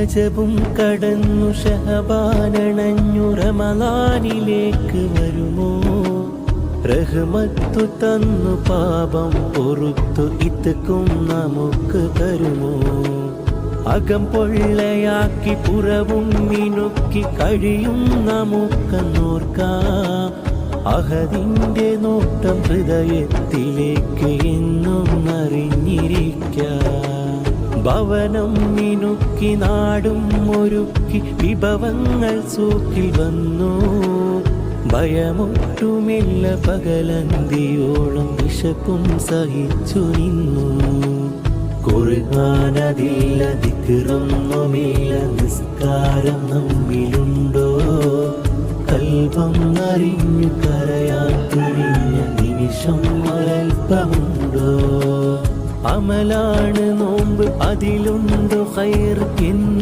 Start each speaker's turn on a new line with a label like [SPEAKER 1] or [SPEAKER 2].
[SPEAKER 1] രജബും കടന്നു ഷഹബാനണഞ്ഞു റമളാനിലേക്ക് വരുമോ റഹ്മത്തു തന്നു പാപം പൊറുത്തു ഇത്ക്കും നമുക്ക് തരുമോ അകം പൊള്ളയാക്കി പുറവും മിനുക്കി കഴിയും നമുക്കെന്നോർക്കാം അഹദിന്റെ നോട്ടം ഹൃദയത്തിലേക്ക് എന്നും അറിഞ്ഞിരിക്കാം ഭവനം മിനുക്കി നാടും ഒരുക്കി വിഭവങ്ങൾ സൂക്കിൽ വന്നു ഭയമൊട്ടുമില്ല പകലന്തിയോളം വിശപ്പും സഹിച്ചു നിന്നു ഖുർആനതില്ല ദിക്റൊന്നുമില്ല നിസ്കാരം നമ്മിലുണ്ടോ കൽബം അറിഞ്ഞു കരയാൻ തുനിഞ്ഞ നിമിഷം ഒരൽപ്പമുണ്ടോ അമലാണ് നോമ്പ് അതിലുണ്ടോ ഖൈർ